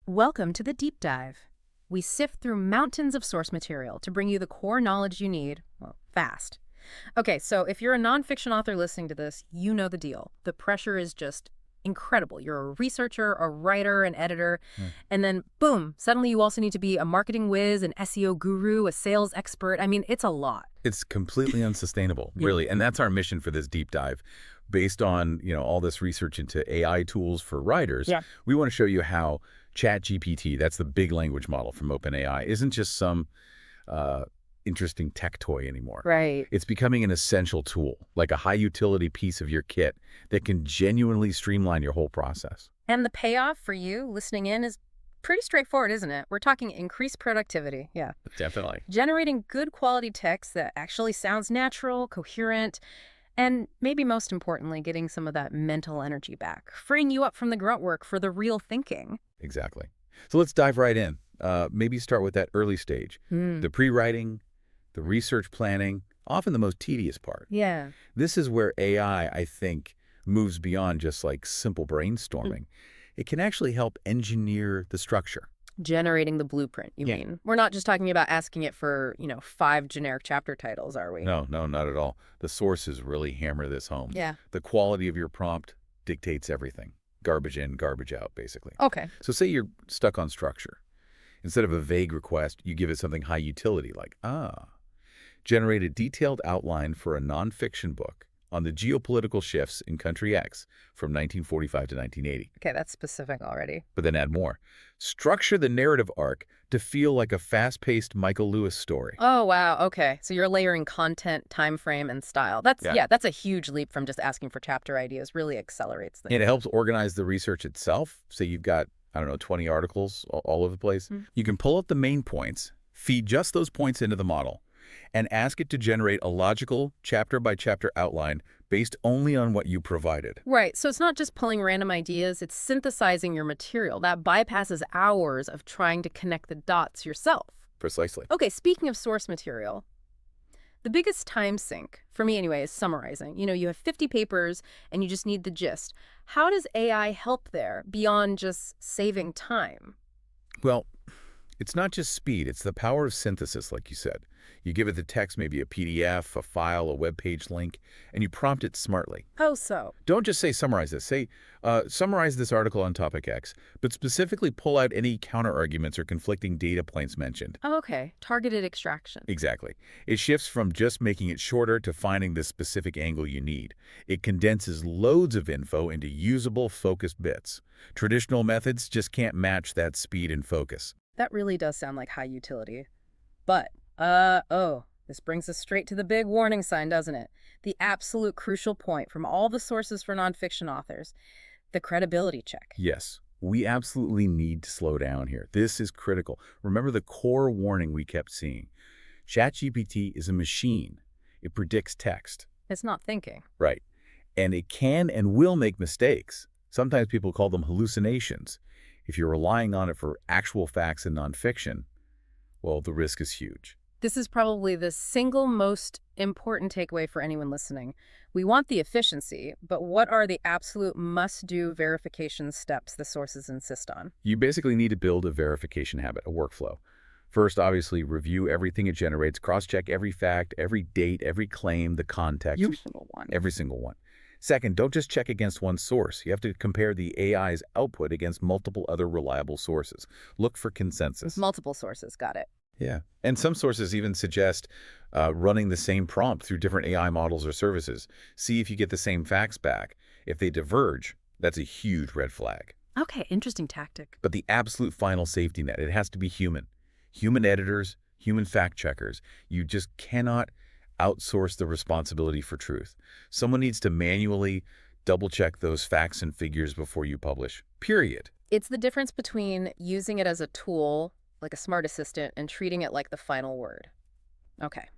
Welcome to the Deep Dive. We sift through mountains of source material to bring you the core knowledge you need, well, fast. Okay, so if you're a nonfiction author listening to this, you know the deal. The pressure is just incredible. You're a researcher, a writer, an editor, and then boom, suddenly you also need to be a marketing whiz, an SEO guru, a sales expert. I mean, it's a lot. It's completely unsustainable, really. And that's our mission for this deep dive. Based on, all this research into AI tools for writers, we want to show you how ChatGPT, that's the big language model from OpenAI, isn't just some interesting tech toy anymore. Right. It's becoming an essential tool, like a high-utility piece of your kit that can genuinely streamline your whole process. And the payoff for you listening in is pretty straightforward, isn't it? We're talking increased productivity. Yeah. Definitely. Generating good quality text that actually sounds natural, coherent, and maybe most importantly, getting some of that mental energy back, freeing you up from the grunt work for the real thinking. Exactly. So let's dive right in. Maybe start with that early stage, the pre-writing, the research planning, often the most tedious part. Yeah. This is where AI, I think, moves beyond just like simple brainstorming. It can actually help engineer the structure. Generating the blueprint, you mean? We're not just talking about asking it for, 5 generic chapter titles, are we? No, not at all. The sources really hammer this home. Yeah. The quality of your prompt dictates everything. Garbage in, garbage out, basically. Okay. So say you're stuck on structure. Instead of a vague request, you give it something high utility, like, generate a detailed outline for a nonfiction book on the geopolitical shifts in country X from 1945 to 1980. Okay, that's specific already. But then add more. Structure the narrative arc to feel like a fast-paced Michael Lewis story. Oh, wow. Okay. So you're layering content, time frame, and style. That's a huge leap from just asking for chapter ideas. Really accelerates things. And it helps organize the research itself. Say you've got, 20 articles all over the place. You can pull up the main points, feed just those points into the model, and ask it to generate a logical chapter-by-chapter outline based only on what you provided. Right. So it's not just pulling random ideas, it's synthesizing your material. That bypasses hours of trying to connect the dots yourself. Precisely. Okay, speaking of source material, the biggest time sink, for me anyway, is summarizing. You have 50 papers and you just need the gist. How does AI help there beyond just saving time? Well, it's not just speed, it's the power of synthesis, like you said. You give it the text, maybe a PDF, a file, a web page link, and you prompt it smartly. How so? Don't just say, summarize this. Say, summarize this article on topic X, but specifically pull out any counter-arguments or conflicting data points mentioned. Oh, okay. Targeted extraction. Exactly. It shifts from just making it shorter to finding the specific angle you need. It condenses loads of info into usable, focused bits. Traditional methods just can't match that speed and focus. That really does sound like high utility. But, this brings us straight to the big warning sign, doesn't it? The absolute crucial point from all the sources for nonfiction authors, the credibility check. Yes, we absolutely need to slow down here. This is critical. Remember the core warning we kept seeing. ChatGPT is a machine. It predicts text. It's not thinking. Right. And it can and will make mistakes. Sometimes people call them hallucinations. If you're relying on it for actual facts in nonfiction, well, the risk is huge. This is probably the single most important takeaway for anyone listening. We want the efficiency, but what are the absolute must-do verification steps the sources insist on? You basically need to build a verification habit, a workflow. First, obviously, review everything it generates, cross-check every fact, every date, every claim, the context. Every single one. Every single one. Second, don't just check against one source. You have to compare the AI's output against multiple other reliable sources. Look for consensus. Multiple sources, got it. Yeah. And some sources even suggest running the same prompt through different AI models or services. See if you get the same facts back. If they diverge, that's a huge red flag. Okay, interesting tactic. But the absolute final safety net, it has to be human. Human editors, human fact checkers. You just cannot outsource the responsibility for truth. Someone needs to manually double-check those facts and figures before you publish, period. It's the difference between using it as a tool, like a smart assistant, and treating it like the final word. Okay,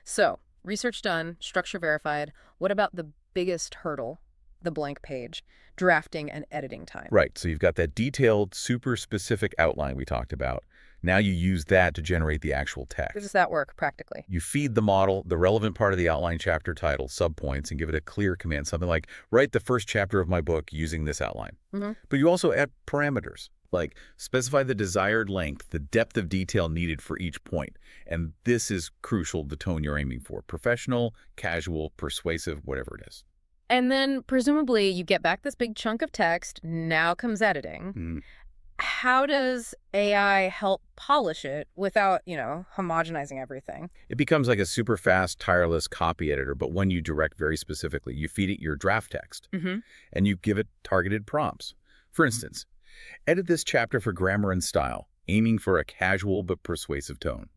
so research done, structure verified. What about the biggest hurdle, the blank page, drafting and editing time? Right, so you've got that detailed, super specific outline we talked about. Now you use that to generate the actual text. How does that work practically? You feed the model the relevant part of the outline chapter title, subpoints, and give it a clear command, something like, write the first chapter of my book using this outline. But you also add parameters, Like, specify the desired length, the depth of detail needed for each point. And this is crucial, the tone you're aiming for. Professional, casual, persuasive, whatever it is. And then presumably you get back this big chunk of text. Now comes editing. Mm. How does AI help polish it without, homogenizing everything? It becomes like a super fast, tireless copy editor, but one you direct very specifically. You feed it your draft text, and you give it targeted prompts. For instance, edit this chapter for grammar and style, aiming for a casual but persuasive tone.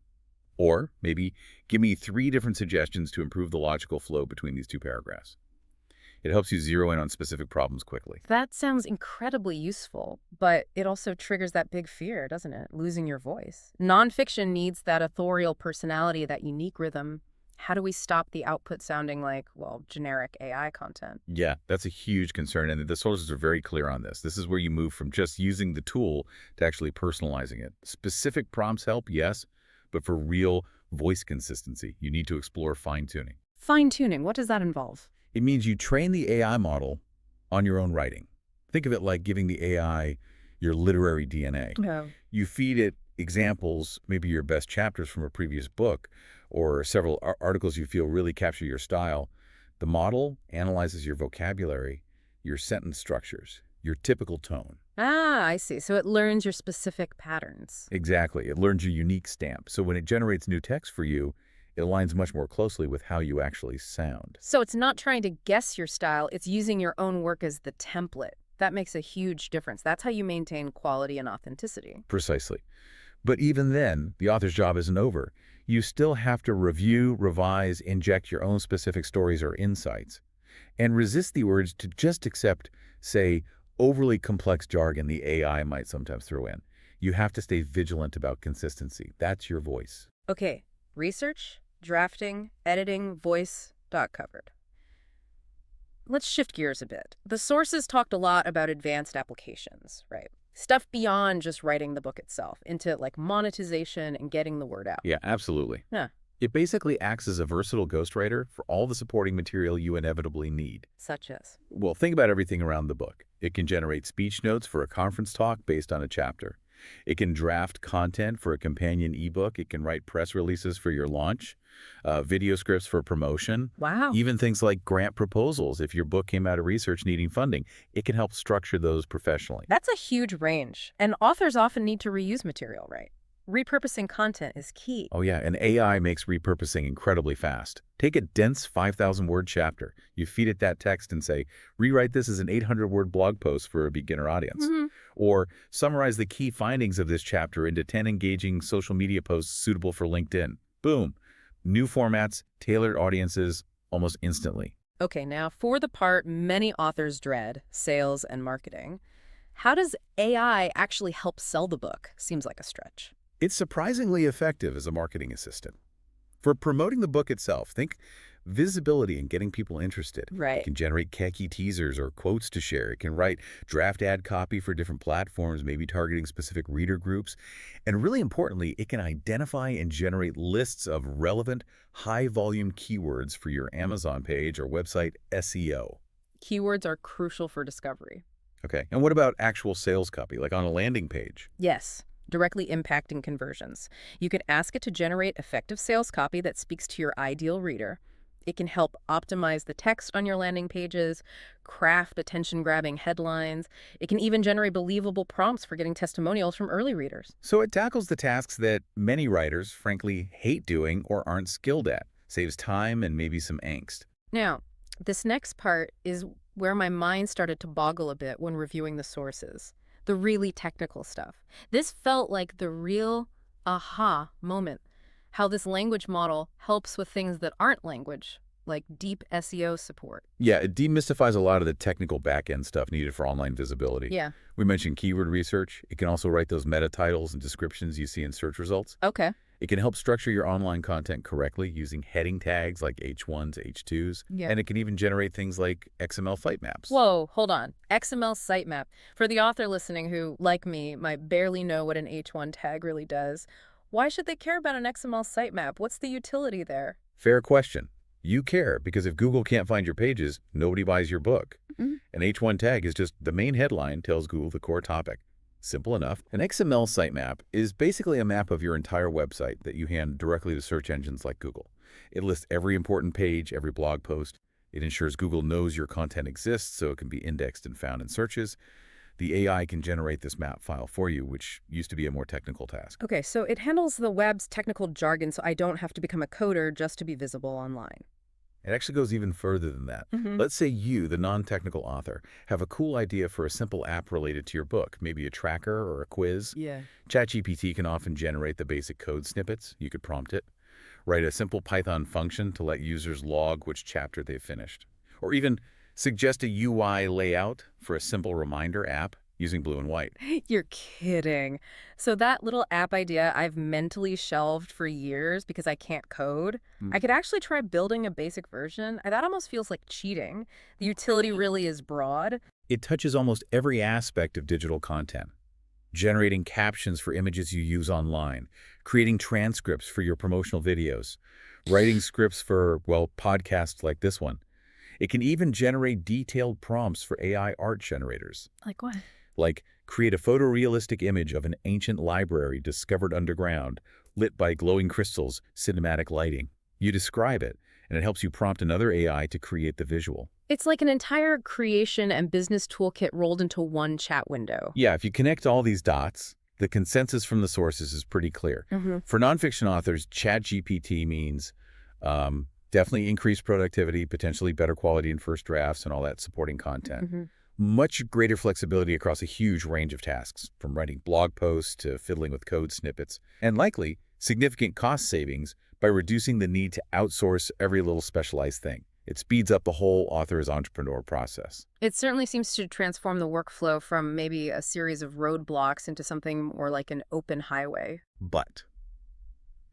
Or maybe give me 3 different suggestions to improve the logical flow between these 2 paragraphs. It helps you zero in on specific problems quickly. That sounds incredibly useful, but it also triggers that big fear, doesn't it? Losing your voice. Nonfiction needs that authorial personality, that unique rhythm. How do we stop the output sounding like, generic AI content? Yeah, that's a huge concern, and the sources are very clear on this. This is where you move from just using the tool to actually personalizing it. Specific prompts help, yes, but for real voice consistency, you need to explore fine-tuning. Fine-tuning, what does that involve? It means you train the AI model on your own writing. Think of it like giving the AI your literary DNA. Oh. You feed it examples, maybe your best chapters from a previous book, or several articles you feel really capture your style. The model analyzes your vocabulary, your sentence structures, your typical tone. Ah, I see. So it learns your specific patterns. Exactly. It learns your unique stamp. So when it generates new text for you, it aligns much more closely with how you actually sound. So it's not trying to guess your style, it's using your own work as the template. That makes a huge difference. That's how you maintain quality and authenticity. Precisely. But even then, the author's job isn't over. You still have to review, revise, inject your own specific stories or insights, and resist the urge to just accept, say, overly complex jargon the AI might sometimes throw in. You have to stay vigilant about consistency. That's your voice. Okay, research, drafting, editing, voice, dot covered. Let's shift gears a bit. The sources talked a lot about advanced applications, right? Stuff beyond just writing the book itself, into like monetization and getting the word out. Yeah, absolutely. Yeah. It basically acts as a versatile ghostwriter for all the supporting material you inevitably need. Such as? Well, think about everything around the book. It can generate speech notes for a conference talk based on a chapter. It can draft content for a companion ebook. It can write press releases for your launch, video scripts for promotion. Wow. Even things like grant proposals. If your book came out of research needing funding, it can help structure those professionally. That's a huge range. And authors often need to reuse material, right? Repurposing content is key. Oh yeah, and AI makes repurposing incredibly fast. Take a dense 5,000-word chapter. You feed it that text and say, rewrite this as an 800-word blog post for a beginner audience. Or summarize the key findings of this chapter into 10 engaging social media posts suitable for LinkedIn. Boom. New formats, tailored audiences, almost instantly. Okay, now for the part many authors dread, sales and marketing. How does AI actually help sell the book? Seems like a stretch. It's surprisingly effective as a marketing assistant. For promoting the book itself, think visibility and getting people interested. Right. It can generate catchy teasers or quotes to share. It can write draft ad copy for different platforms, maybe targeting specific reader groups. And really importantly, it can identify and generate lists of relevant, high-volume keywords for your Amazon page or website SEO. Keywords are crucial for discovery. Okay, and what about actual sales copy, like on a landing page? Yes. Directly impacting conversions. You can ask it to generate effective sales copy that speaks to your ideal reader. It can help optimize the text on your landing pages, craft attention-grabbing headlines. It can even generate believable prompts for getting testimonials from early readers. So it tackles the tasks that many writers, frankly, hate doing or aren't skilled at. Saves time and maybe some angst. Now, this next part is where my mind started to boggle a bit when reviewing the sources. The really technical stuff. This felt like the real aha moment. How this language model helps with things that aren't language, like deep SEO support. Yeah, it demystifies a lot of the technical back-end stuff needed for online visibility. Yeah. We mentioned keyword research. It can also write those meta titles and descriptions you see in search results. Okay. It can help structure your online content correctly using heading tags like H1s, H2s. Yeah. And it can even generate things like XML sitemaps. Whoa, hold on. XML sitemap. For the author listening who, like me, might barely know what an H1 tag really does, why should they care about an XML sitemap? What's the utility there? Fair question. You care because if Google can't find your pages, nobody buys your book. An H1 tag is just the main headline tells Google the core topic. Simple enough. An XML sitemap is basically a map of your entire website that you hand directly to search engines like Google. It lists every important page, every blog post. It ensures Google knows your content exists so it can be indexed and found in searches. The AI can generate this map file for you, which used to be a more technical task. Okay, so it handles the web's technical jargon so I don't have to become a coder just to be visible online. It actually goes even further than that. Let's say you, the non-technical author, have a cool idea for a simple app related to your book, maybe a tracker or a quiz. Yeah. ChatGPT can often generate the basic code snippets. You could prompt it. Write a simple Python function to let users log which chapter they've finished. Or even suggest a UI layout for a simple reminder app using blue and white. You're kidding. So that little app idea I've mentally shelved for years because I can't code. I could actually try building a basic version. That almost feels like cheating. The utility really is broad. It touches almost every aspect of digital content. Generating captions for images you use online, creating transcripts for your promotional videos, writing scripts for, well, podcasts like this one. It can even generate detailed prompts for AI art generators. Like what? Like, create a photorealistic image of an ancient library discovered underground, lit by glowing crystals, cinematic lighting. You describe it, and it helps you prompt another AI to create the visual. It's like an entire creation and business toolkit rolled into one chat window. Yeah, if you connect all these dots, the consensus from the sources is pretty clear. For nonfiction authors, ChatGPT means definitely increased productivity, potentially better quality in first drafts and all that supporting content. Much greater flexibility across a huge range of tasks, from writing blog posts to fiddling with code snippets, and likely significant cost savings by reducing the need to outsource every little specialized thing. It speeds up the whole author's entrepreneur process. It certainly seems to transform the workflow from maybe a series of roadblocks into something more like an open highway. But,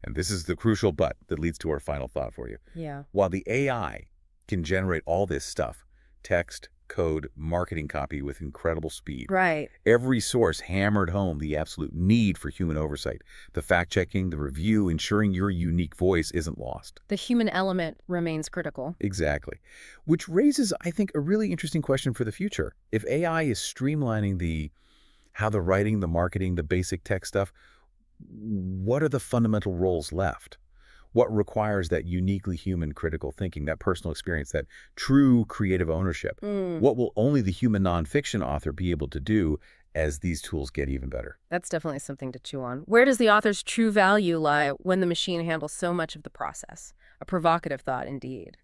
and this is the crucial but that leads to our final thought for you. Yeah. While the AI can generate all this stuff, text, code, marketing copy with incredible speed. Right. Every source hammered home the absolute need for human oversight, the fact-checking, the review, ensuring your unique voice isn't lost. The human element remains critical. Exactly. Which raises, I think, a really interesting question for the future. If AI is streamlining how the writing, the marketing, the basic tech stuff, what are the fundamental roles left? What requires that uniquely human critical thinking, that personal experience, that true creative ownership? What will only the human nonfiction author be able to do as these tools get even better? That's definitely something to chew on. Where does the author's true value lie when the machine handles so much of the process? A provocative thought indeed.